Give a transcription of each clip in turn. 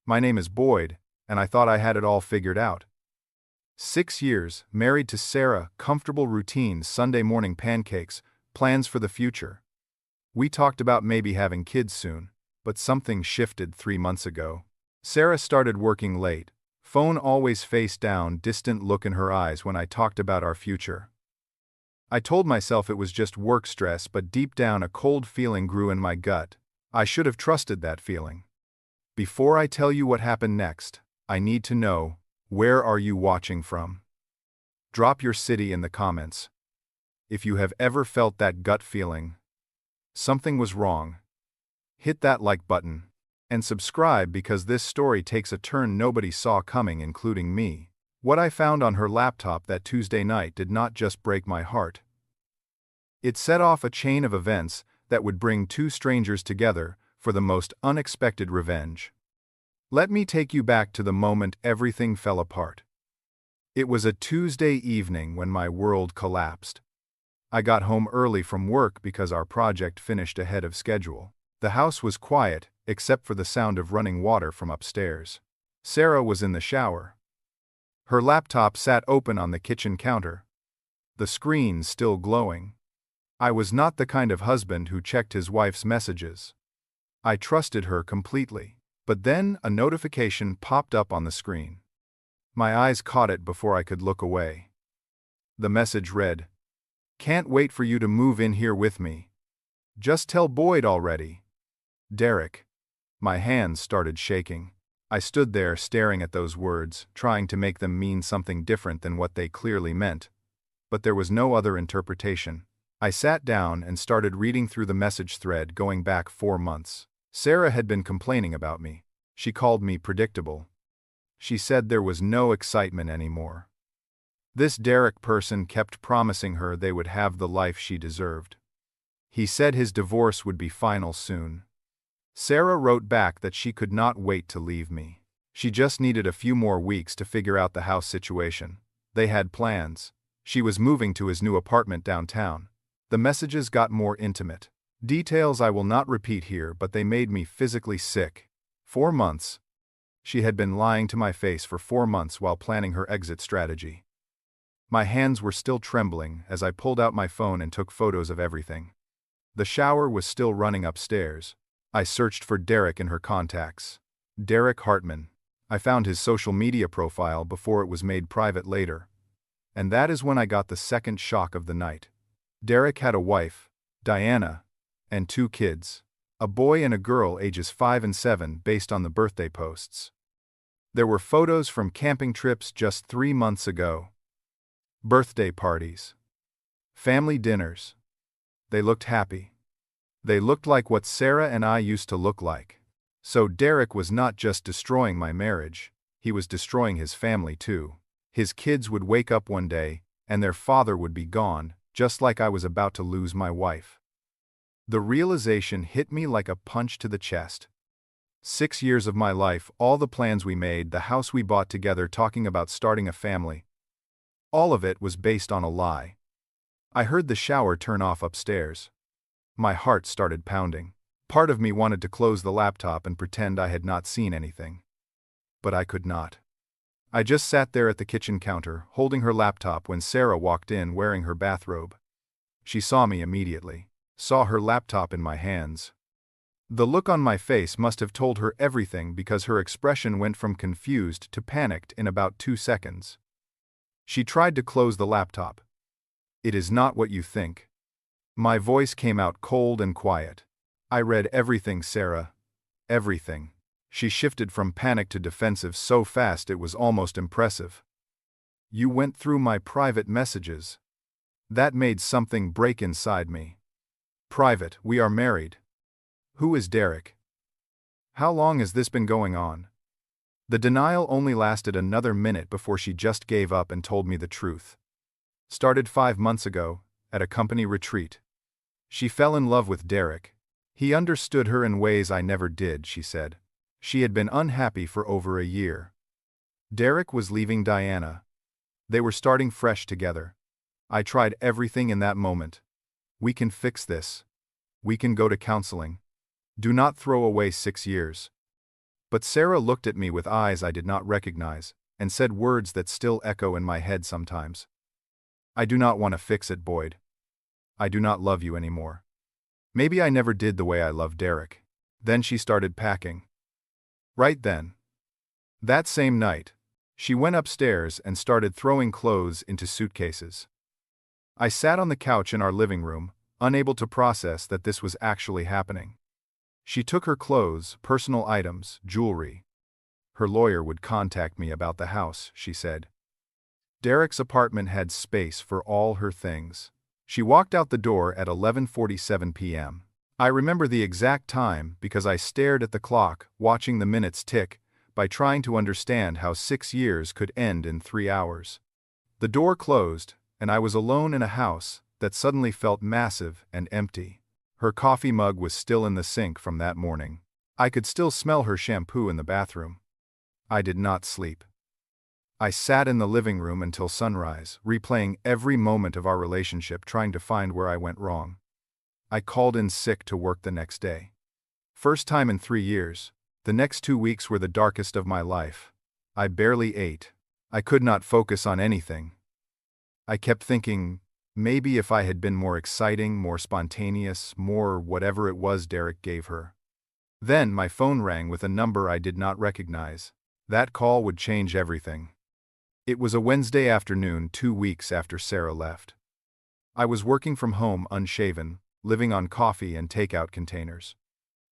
My name is Boyd, and I thought I had it all figured out. 6 years, married to Sarah, comfortable routines, Sunday morning pancakes, plans for the future. We talked about maybe having kids soon, but something shifted 3 months ago. Sarah started working late, phone always face down, distant look in her eyes when I talked about our future. I told myself it was just work stress, but deep down a cold feeling grew in my gut. I should have trusted that feeling. Before I tell you what happened next, I need to know, where are you watching from? Drop your city in the comments. If you have ever felt that gut feeling, something was wrong, hit that like button, and subscribe because this story takes a turn nobody saw coming, including me. What I found on her laptop that Tuesday night did not just break my heart. It set off a chain of events that would bring two strangers together for the most unexpected revenge. Let me take you back to the moment everything fell apart. It was a Tuesday evening when my world collapsed. I got home early from work because our project finished ahead of schedule. The house was quiet, except for the sound of running water from upstairs. Sarah was in the shower. Her laptop sat open on the kitchen counter, the screen still glowing. I was not the kind of husband who checked his wife's messages. I trusted her completely. But then a notification popped up on the screen. My eyes caught it before I could look away. The message read, "Can't wait for you to move in here with me. Just tell Boyd already. Derek." My hands started shaking. I stood there staring at those words, trying to make them mean something different than what they clearly meant. But there was no other interpretation. I sat down and started reading through the message thread going back 4 months. Sarah had been complaining about me. She called me predictable. She said there was no excitement anymore. This Derek person kept promising her they would have the life she deserved. He said his divorce would be final soon. Sarah wrote back that she could not wait to leave me. She just needed a few more weeks to figure out the house situation. They had plans. She was moving to his new apartment downtown. The messages got more intimate. Details I will not repeat here, but they made me physically sick. 4 months. She had been lying to my face for 4 months while planning her exit strategy. My hands were still trembling as I pulled out my phone and took photos of everything. The shower was still running upstairs. I searched for Derek in her contacts. Derek Hartman. I found his social media profile before it was made private later. And that is when I got the second shock of the night. Derek had a wife, Diana, and 2 kids, a boy and a girl ages 5 and 7 based on the birthday posts. There were photos from camping trips just 3 months ago. Birthday parties. Family dinners. They looked happy. They looked like what Sarah and I used to look like. So Derek was not just destroying my marriage, he was destroying his family too. His kids would wake up one day, and their father would be gone, just like I was about to lose my wife. The realization hit me like a punch to the chest. 6 years of my life, all the plans we made, the house we bought together, talking about starting a family. All of it was based on a lie. I heard the shower turn off upstairs. My heart started pounding. Part of me wanted to close the laptop and pretend I had not seen anything. But I could not. I just sat there at the kitchen counter, holding her laptop when Sarah walked in wearing her bathrobe. She saw me immediately, saw her laptop in my hands. The look on my face must have told her everything because her expression went from confused to panicked in about 2 seconds. She tried to close the laptop. "It is not what you think." My voice came out cold and quiet. "I read everything, Sarah. Everything." She shifted from panic to defensive so fast it was almost impressive. "You went through my private messages." That made something break inside me. "Private, we are married. Who is Derek? How long has this been going on?" The denial only lasted another minute before she just gave up and told me the truth. Started 5 months ago, at a company retreat. She fell in love with Derek. He understood her in ways I never did, she said. She had been unhappy for over a year. Derek was leaving Diana. They were starting fresh together. I tried everything in that moment. "We can fix this. We can go to counseling. Do not throw away 6 years." But Sarah looked at me with eyes I did not recognize, and said words that still echo in my head sometimes. I do not want to fix it, Boyd. I do not love you anymore. Maybe I never did the way I loved Derek. Then she started packing. Right then. That same night, she went upstairs and started throwing clothes into suitcases. I sat on the couch in our living room, unable to process that this was actually happening. She took her clothes, personal items, jewelry. Her lawyer would contact me about the house, she said. Derek's apartment had space for all her things. She walked out the door at 11:47 p.m. I remember the exact time because I stared at the clock, watching the minutes tick, by trying to understand how 6 years could end in 3 hours. The door closed, and I was alone in a house that suddenly felt massive and empty. Her coffee mug was still in the sink from that morning. I could still smell her shampoo in the bathroom. I did not sleep. I sat in the living room until sunrise, replaying every moment of our relationship, trying to find where I went wrong. I called in sick to work the next day. First time in 3 years. The next 2 weeks were the darkest of my life. I barely ate. I could not focus on anything. I kept thinking, maybe if I had been more exciting, more spontaneous, more whatever it was Derek gave her. Then my phone rang with a number I did not recognize. That call would change everything. It was a Wednesday afternoon, 2 weeks after Sarah left. I was working from home unshaven, living on coffee and takeout containers.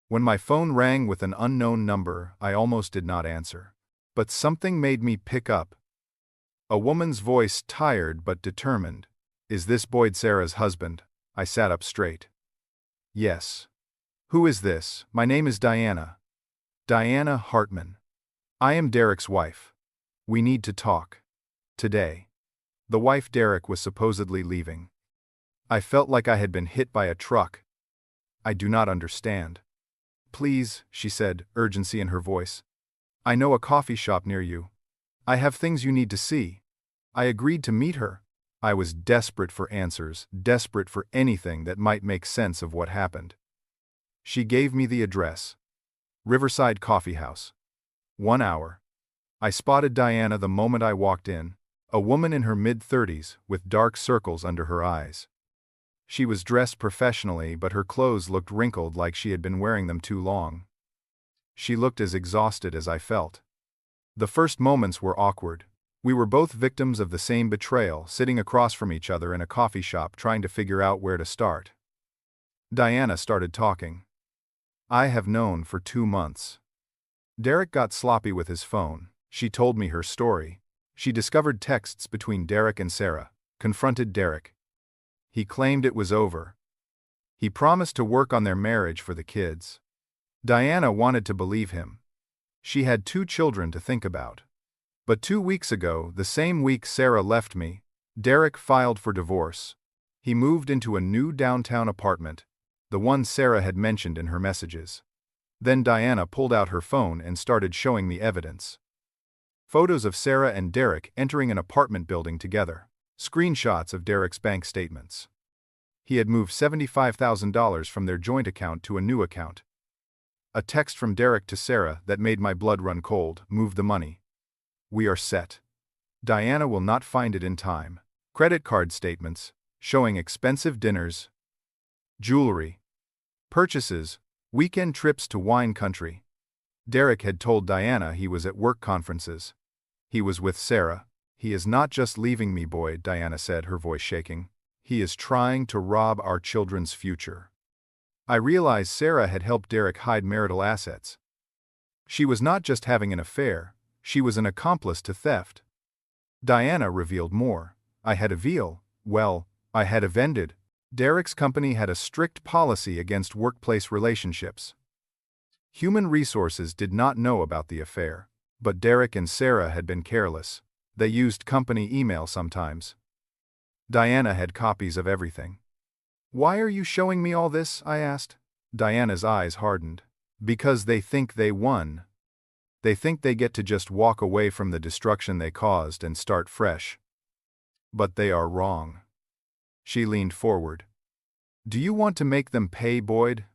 When my phone rang with an unknown number, I almost did not answer. But something made me pick up. A woman's voice, tired but determined. Is this Boyd, Sarah's husband? I sat up straight. Yes. Who is this? My name is Diana. Diana Hartman. I am Derek's wife. We need to talk. Today. The wife Derek was supposedly leaving. I felt like I had been hit by a truck. I do not understand. Please, she said, urgency in her voice. I know a coffee shop near you. I have things you need to see. I agreed to meet her. I was desperate for answers, desperate for anything that might make sense of what happened. She gave me the address. Riverside Coffee House. 1 hour. I spotted Diana the moment I walked in, a woman in her mid-30s with dark circles under her eyes. She was dressed professionally, but her clothes looked wrinkled like she had been wearing them too long. She looked as exhausted as I felt. The first moments were awkward. We were both victims of the same betrayal, sitting across from each other in a coffee shop trying to figure out where to start. Diana started talking. I have known for 2 months. Derek got sloppy with his phone. She told me her story. She discovered texts between Derek and Sarah, confronted Derek. He claimed it was over. He promised to work on their marriage for the kids. Diana wanted to believe him. She had 2 children to think about. But 2 weeks ago, the same week Sarah left me, Derek filed for divorce. He moved into a new downtown apartment, the one Sarah had mentioned in her messages. Then Diana pulled out her phone and started showing me evidence. Photos of Sarah and Derek entering an apartment building together. Screenshots of Derek's bank statements. He had moved $75,000 from their joint account to a new account. A text from Derek to Sarah that made my blood run cold. Move the money. We are set. Diana will not find it in time. Credit card statements, showing expensive dinners, jewelry, purchases, weekend trips to wine country. Derek had told Diana he was at work conferences. He was with Sarah. He is not just leaving me, Boyd, Diana said, her voice shaking. He is trying to rob our children's future. I realized Sarah had helped Derek hide marital assets. She was not just having an affair, she was an accomplice to theft. Diana revealed more. I had vended. Derek's company had a strict policy against workplace relationships. Human resources did not know about the affair, but Derek and Sarah had been careless. They used company email sometimes. Diana had copies of everything. Why are you showing me all this? I asked. Diana's eyes hardened. Because they think they won. They think they get to just walk away from the destruction they caused and start fresh. But they are wrong. She leaned forward. Do you want to make them pay, Boyd?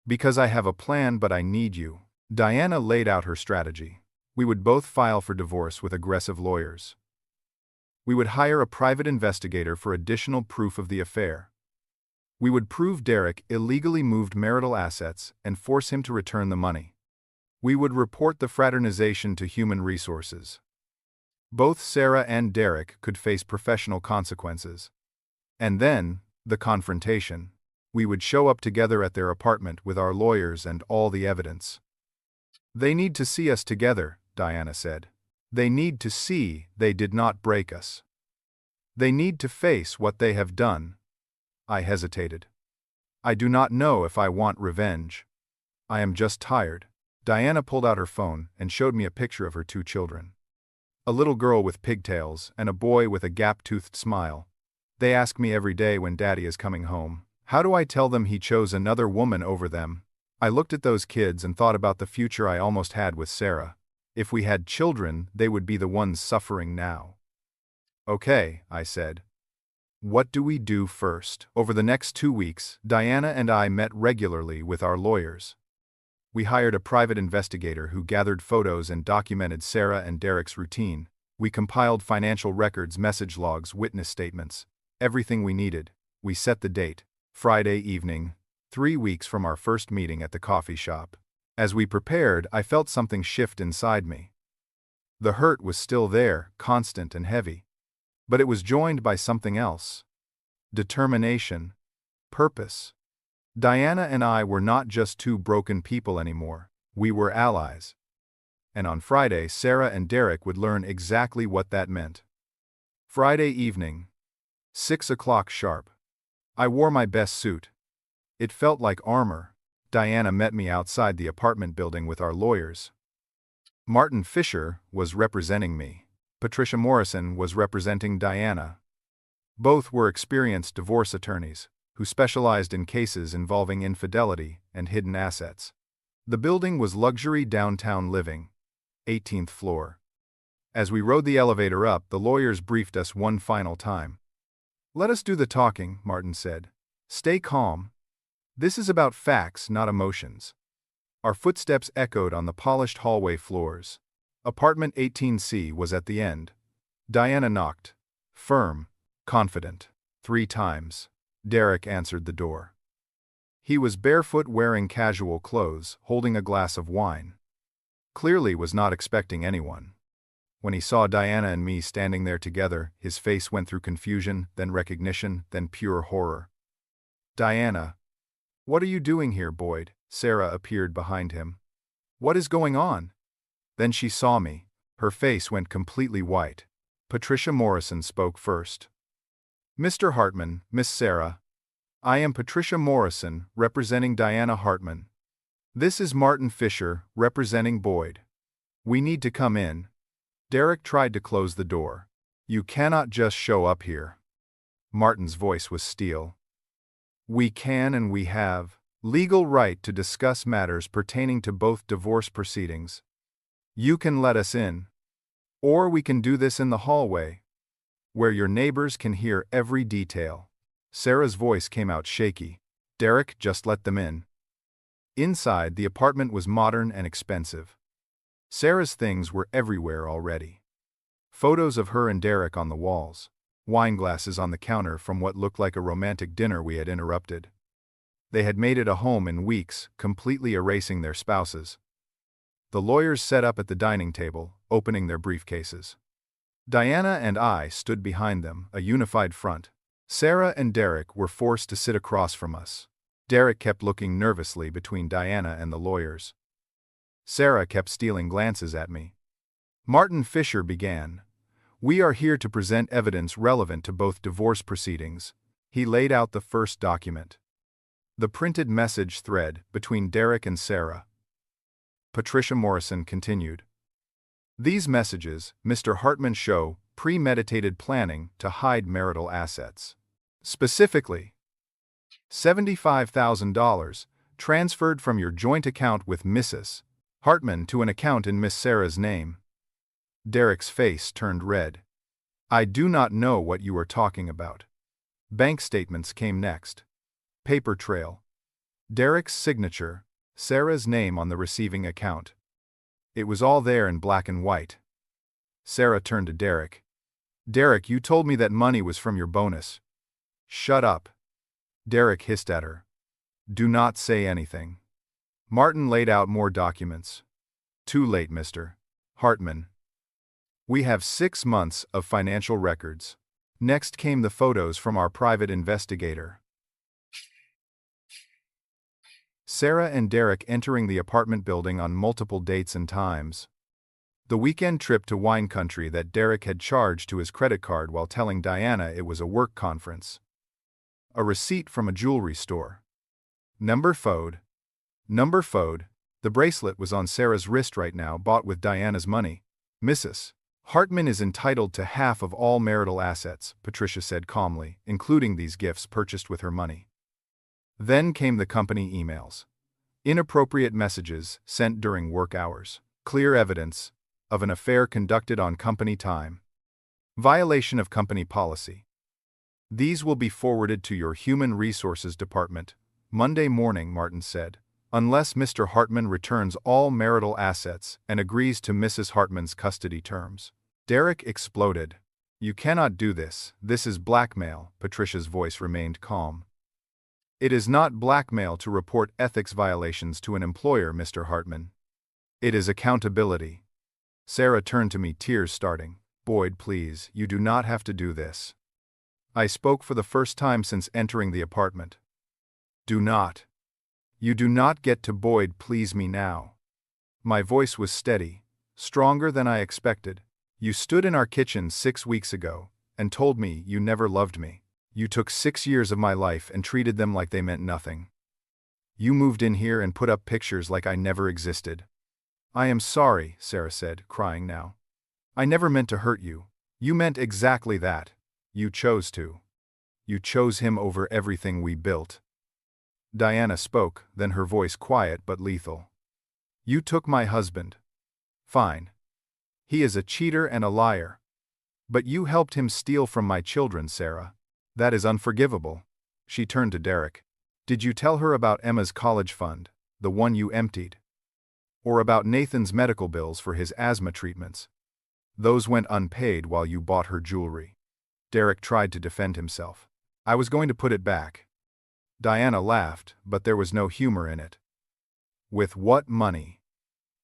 Because I have a plan, but I need you. Diana laid out her strategy. We would both file for divorce with aggressive lawyers. We would hire a private investigator for additional proof of the affair. We would prove Derek illegally moved marital assets and force him to return the money. We would report the fraternization to Human Resources. Both Sarah and Derek could face professional consequences. And then, the confrontation. We would show up together at their apartment with our lawyers and all the evidence. They need to see us together, Diana said. They need to see they did not break us. They need to face what they have done. I hesitated. I do not know if I want revenge. I am just tired. Diana pulled out her phone and showed me a picture of her 2 children. A little girl with pigtails and a boy with a gap-toothed smile. They ask me every day when Daddy is coming home. How do I tell them he chose another woman over them? I looked at those kids and thought about the future I almost had with Sarah. If we had children, they would be the ones suffering now. Okay, I said. What do we do first? Over the next 2 weeks, Diana and I met regularly with our lawyers. We hired a private investigator who gathered photos and documented Sarah and Derek's routine. We compiled financial records, message logs, witness statements. Everything we needed. We set the date. Friday evening, 3 weeks from our first meeting at the coffee shop. As we prepared, I felt something shift inside me. The hurt was still there, constant and heavy. But it was joined by something else. Determination. Purpose. Diana and I were not just 2 broken people anymore. We were allies. And on Friday, Sarah and Derek would learn exactly what that meant. Friday evening, 6 o'clock sharp. I wore my best suit. It felt like armor. Diana met me outside the apartment building with our lawyers. Martin Fisher was representing me. Patricia Morrison was representing Diana. Both were experienced divorce attorneys who specialized in cases involving infidelity and hidden assets. The building was luxury downtown living, 18th floor. As we rode the elevator up, the lawyers briefed us one final time. Let us do the talking, Martin said. Stay calm. This is about facts, not emotions. Our footsteps echoed on the polished hallway floors. Apartment 18C was at the end. Diana knocked. Firm, confident. 3 times. Derek answered the door. He was barefoot, wearing casual clothes, holding a glass of wine. Clearly was not expecting anyone. When he saw Diana and me standing there together, his face went through confusion, then recognition, then pure horror. Diana. What are you doing here, Boyd? Sarah appeared behind him. What is going on? Then she saw me. Her face went completely white. Patricia Morrison spoke first. Mr. Hartman, Miss Sarah. I am Patricia Morrison, representing Diana Hartman. This is Martin Fisher, representing Boyd. We need to come in. Derek tried to close the door. You cannot just show up here. Martin's voice was steel. We can and we have legal right to discuss matters pertaining to both divorce proceedings. You can let us in. Or we can do this in the hallway, where your neighbors can hear every detail. Sarah's voice came out shaky. Derek, just let them in. Inside, the apartment was modern and expensive. Sarah's things were everywhere already. Photos of her and Derek on the walls. Wine glasses on the counter from what looked like a romantic dinner we had interrupted. They had made it a home in weeks, completely erasing their spouses. The lawyers sat up at the dining table, opening their briefcases. Diana and I stood behind them, a unified front. Sarah and Derek were forced to sit across from us. Derek kept looking nervously between Diana and the lawyers. Sarah kept stealing glances at me. Martin Fisher began. We are here to present evidence relevant to both divorce proceedings. He laid out the first document. The printed message thread between Derek and Sarah. Patricia Morrison continued. These messages, Mr. Hartman, show premeditated planning to hide marital assets. Specifically, $75,000 transferred from your joint account with Mrs. Hartman to an account in Miss Sarah's name. Derek's face turned red. I do not know what you are talking about. Bank statements came next. Paper trail. Derek's signature, Sarah's name on the receiving account. It was all there in black and white. Sarah turned to Derek. Derek, you told me that money was from your bonus. Shut up. Derek hissed at her. Do not say anything. Martin laid out more documents. Too late, Mr. Hartman. We have 6 months of financial records. Next came the photos from our private investigator. Sarah and Derek entering the apartment building on multiple dates and times. The weekend trip to wine country that Derek had charged to his credit card while telling Diana it was a work conference. A receipt from a jewelry store. Number phone. The bracelet was on Sarah's wrist right now, bought with Diana's money. Mrs. Hartman is entitled to half of all marital assets, Patricia said calmly, including these gifts purchased with her money. Then came the company emails. Inappropriate messages sent during work hours. Clear evidence of an affair conducted on company time. Violation of company policy. These will be forwarded to your Human Resources Department Monday morning, Martin said, unless Mr. Hartman returns all marital assets and agrees to Mrs. Hartman's custody terms. Derek exploded. You cannot do this. This is blackmail. Patricia's voice remained calm. It is not blackmail to report ethics violations to an employer, Mr. Hartman. It is accountability. Sarah turned to me, tears starting. Boyd, please, you do not have to do this. I spoke for the first time since entering the apartment. Do not. You do not get to. Boyd, please me now. My voice was steady, stronger than I expected. You stood in our kitchen 6 weeks ago and told me you never loved me. You took 6 years of my life and treated them like they meant nothing. You moved in here and put up pictures like I never existed. I am sorry, Sarah said, crying now. I never meant to hurt you. You meant exactly that. You chose to. You chose him over everything we built. Diana spoke, then her voice quiet but lethal. You took my husband. Fine. He is a cheater and a liar. But you helped him steal from my children, Sarah. That is unforgivable. She turned to Derek. Did you tell her about Emma's college fund, the one you emptied? Or about Nathan's medical bills for his asthma treatments? Those went unpaid while you bought her jewelry. Derek tried to defend himself. I was going to put it back. Diana laughed, but there was no humor in it. With what money?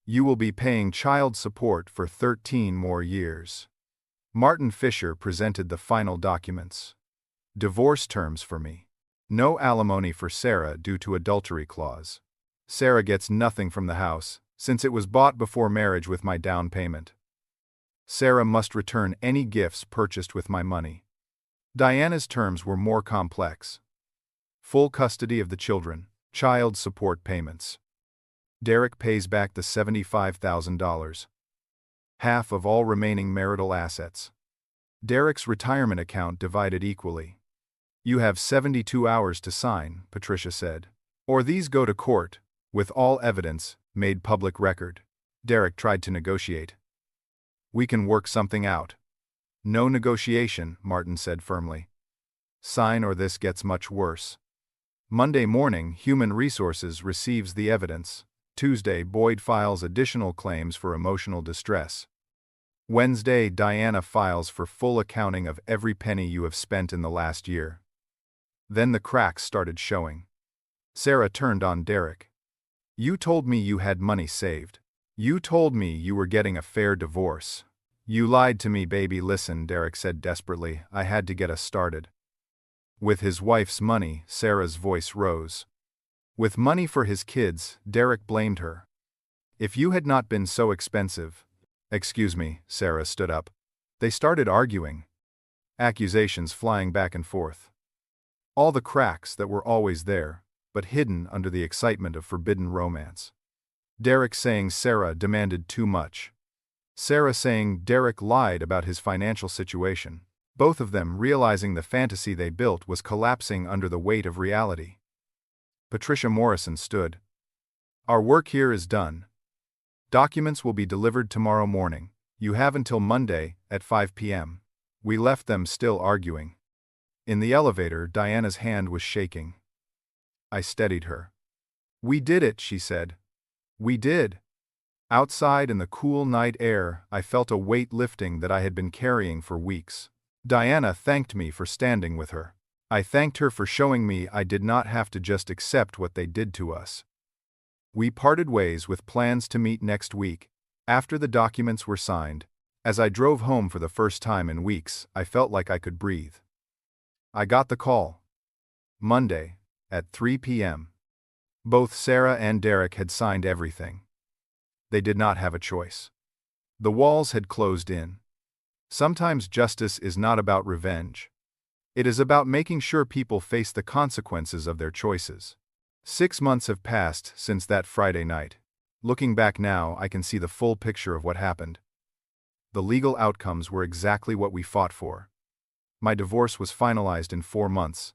You will be paying child support for 13 more years. Martin Fisher presented the final documents. Divorce terms for me. No alimony for Sarah due to adultery clause. Sarah gets nothing from the house, since it was bought before marriage with my down payment. Sarah must return any gifts purchased with my money. Diana's terms were more complex. Full custody of the children, child support payments. Derek pays back the $75,000. Half of all remaining marital assets. Derek's retirement account divided equally. You have 72 hours to sign, Patricia said. Or these go to court, with all evidence made public record. Derek tried to negotiate. We can work something out. No negotiation, Martin said firmly. Sign or this gets much worse. Monday morning, Human Resources receives the evidence. Tuesday, Boyd files additional claims for emotional distress. Wednesday, Diana files for full accounting of every penny you have spent in the last year. Then the cracks started showing. Sarah turned on Derek. You told me you had money saved. You told me you were getting a fair divorce. You lied to me, baby. Listen, Derek said desperately, I had to get us started. With his wife's money, Sarah's voice rose. With money for his kids, Derek blamed her. If you had not been so expensive. Excuse me, Sarah stood up. They started arguing. Accusations flying back and forth. All the cracks that were always there, but hidden under the excitement of forbidden romance. Derek saying Sarah demanded too much. Sarah saying Derek lied about his financial situation. Both of them realizing the fantasy they built was collapsing under the weight of reality. Patricia Morrison stood. Our work here is done. Documents will be delivered tomorrow morning. You have until Monday at 5 p.m. We left them still arguing. In the elevator, Diana's hand was shaking. I steadied her. We did it, she said. We did. Outside in the cool night air, I felt a weight lifting that I had been carrying for weeks. Diana thanked me for standing with her. I thanked her for showing me I did not have to just accept what they did to us. We parted ways with plans to meet next week, after the documents were signed. As I drove home for the first time in weeks, I felt like I could breathe. I got the call. Monday, at 3 p.m. Both Sarah and Derek had signed everything. They did not have a choice. The walls had closed in. Sometimes justice is not about revenge. It is about making sure people face the consequences of their choices. 6 months have passed since that Friday night. Looking back now, I can see the full picture of what happened. The legal outcomes were exactly what we fought for. My divorce was finalized in 4 months.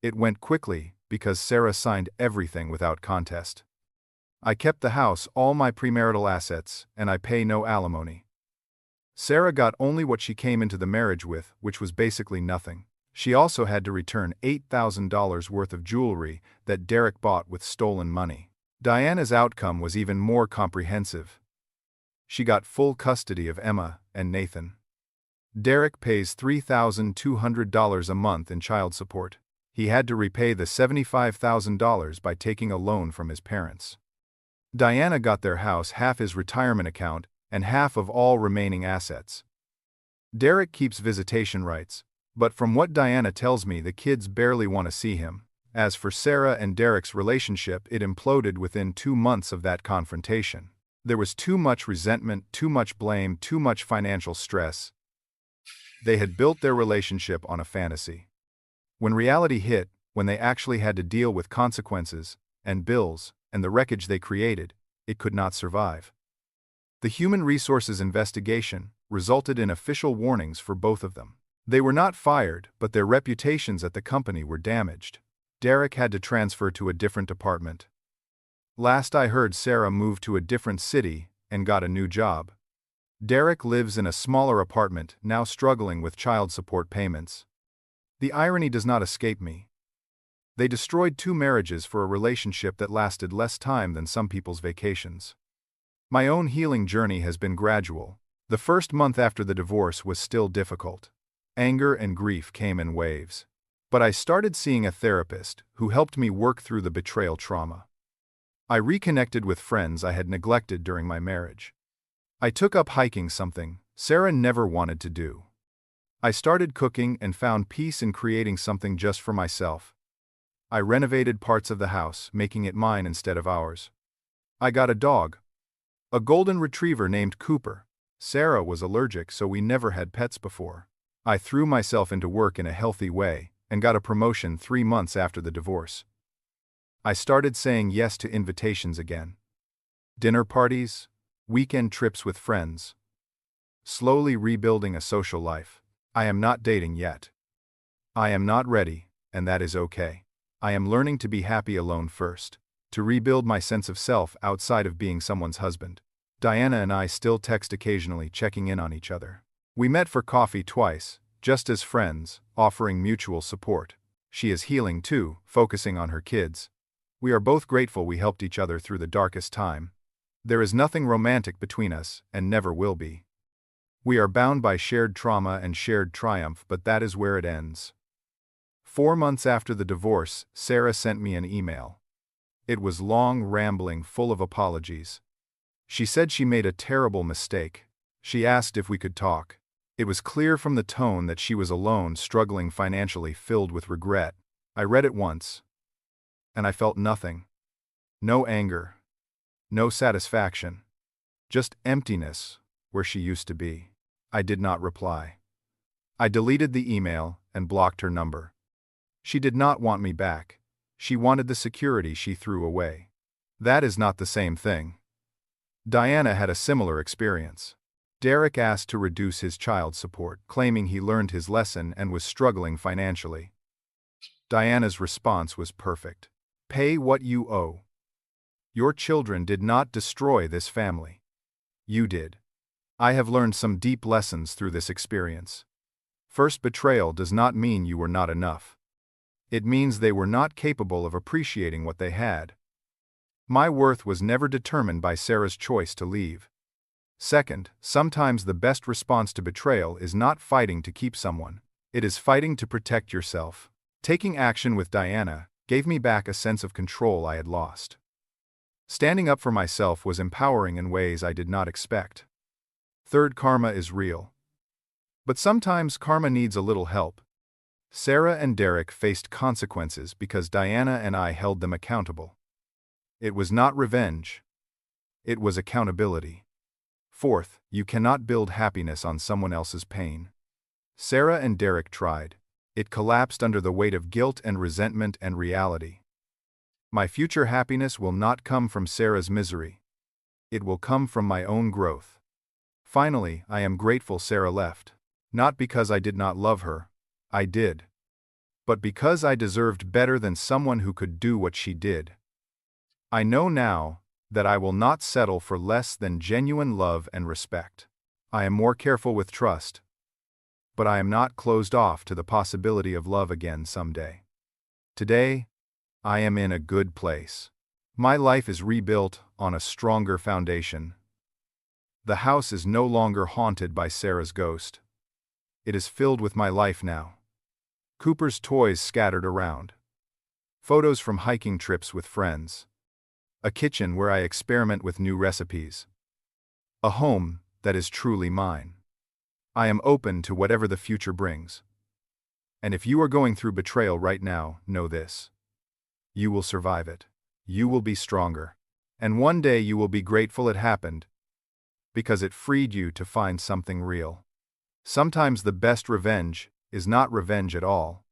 It went quickly because Sarah signed everything without contest. I kept the house, all my premarital assets, and I pay no alimony. Sarah got only what she came into the marriage with, which was basically nothing. She also had to return $8,000 worth of jewelry that Derek bought with stolen money. Diana's outcome was even more comprehensive. She got full custody of Emma and Nathan. Derek pays $3,200 a month in child support. He had to repay the $75,000 by taking a loan from his parents. Diana got their house, half his retirement account, and half of all remaining assets. Derek keeps visitation rights, but from what Diana tells me, the kids barely want to see him. As for Sarah and Derek's relationship, it imploded within 2 months of that confrontation. There was too much resentment, too much blame, too much financial stress. They had built their relationship on a fantasy. When reality hit, when they actually had to deal with consequences, and bills, and the wreckage they created, it could not survive. The Human Resources investigation resulted in official warnings for both of them. They were not fired, but their reputations at the company were damaged. Derek had to transfer to a different department. Last I heard, Sarah moved to a different city and got a new job. Derek lives in a smaller apartment, now struggling with child support payments. The irony does not escape me. They destroyed 2 marriages for a relationship that lasted less time than some people's vacations. My own healing journey has been gradual. The first month after the divorce was still difficult. Anger and grief came in waves. But I started seeing a therapist who helped me work through the betrayal trauma. I reconnected with friends I had neglected during my marriage. I took up hiking, something Sarah never wanted to do. I started cooking and found peace in creating something just for myself. I renovated parts of the house, making it mine instead of ours. I got a dog. A golden retriever named Cooper. Sarah was allergic, so we never had pets before. I threw myself into work in a healthy way and got a promotion 3 months after the divorce. I started saying yes to invitations again. Dinner parties, weekend trips with friends. Slowly rebuilding a social life. I am not dating yet. I am not ready, and that is okay. I am learning to be happy alone first, to rebuild my sense of self outside of being someone's husband. Diana and I still text occasionally, checking in on each other. We met for coffee twice, just as friends, offering mutual support. She is healing too, focusing on her kids. We are both grateful we helped each other through the darkest time. There is nothing romantic between us, and never will be. We are bound by shared trauma and shared triumph, but that is where it ends. 4 months after the divorce, Sarah sent me an email. It was long, rambling, full of apologies. She said she made a terrible mistake. She asked if we could talk. It was clear from the tone that she was alone, struggling financially, filled with regret. I read it once, and I felt nothing. No anger. No satisfaction. Just emptiness, where she used to be. I did not reply. I deleted the email and blocked her number. She did not want me back. She wanted the security she threw away. That is not the same thing. Diana had a similar experience. Derek asked to reduce his child support, claiming he learned his lesson and was struggling financially. Diana's response was perfect. Pay what you owe. Your children did not destroy this family. You did. I have learned some deep lessons through this experience. First, betrayal does not mean you were not enough. It means they were not capable of appreciating what they had. My worth was never determined by Sarah's choice to leave. Second, sometimes the best response to betrayal is not fighting to keep someone. It is fighting to protect yourself. Taking action with Diana gave me back a sense of control I had lost. Standing up for myself was empowering in ways I did not expect. Third, karma is real. But sometimes karma needs a little help. Sarah and Derek faced consequences because Diana and I held them accountable. It was not revenge. It was accountability. Fourth, you cannot build happiness on someone else's pain. Sarah and Derek tried. It collapsed under the weight of guilt and resentment and reality. My future happiness will not come from Sarah's misery. It will come from my own growth. Finally, I am grateful Sarah left. Not because I did not love her. I did. But because I deserved better than someone who could do what she did. I know now that I will not settle for less than genuine love and respect. I am more careful with trust. But I am not closed off to the possibility of love again someday. Today, I am in a good place. My life is rebuilt on a stronger foundation. The house is no longer haunted by Sarah's ghost. It is filled with my life now. Cooper's toys scattered around. Photos from hiking trips with friends. A kitchen where I experiment with new recipes. A home that is truly mine. I am open to whatever the future brings. And if you are going through betrayal right now, know this. You will survive it. You will be stronger. And one day you will be grateful it happened, because it freed you to find something real. Sometimes the best revenge is not revenge at all.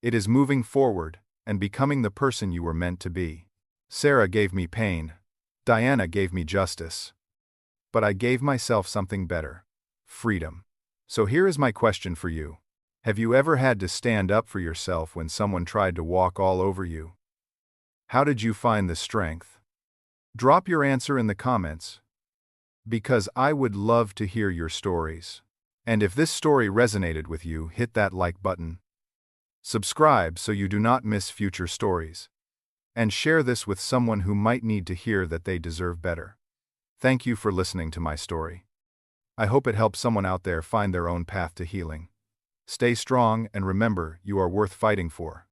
It is moving forward and becoming the person you were meant to be. Sarah gave me pain. Diana gave me justice. But I gave myself something better. Freedom. So here is my question for you. Have you ever had to stand up for yourself when someone tried to walk all over you? How did you find the strength? Drop your answer in the comments, because I would love to hear your stories. And if this story resonated with you, hit that like button. Subscribe so you do not miss future stories. And share this with someone who might need to hear that they deserve better. Thank you for listening to my story. I hope it helps someone out there find their own path to healing. Stay strong and remember, you are worth fighting for.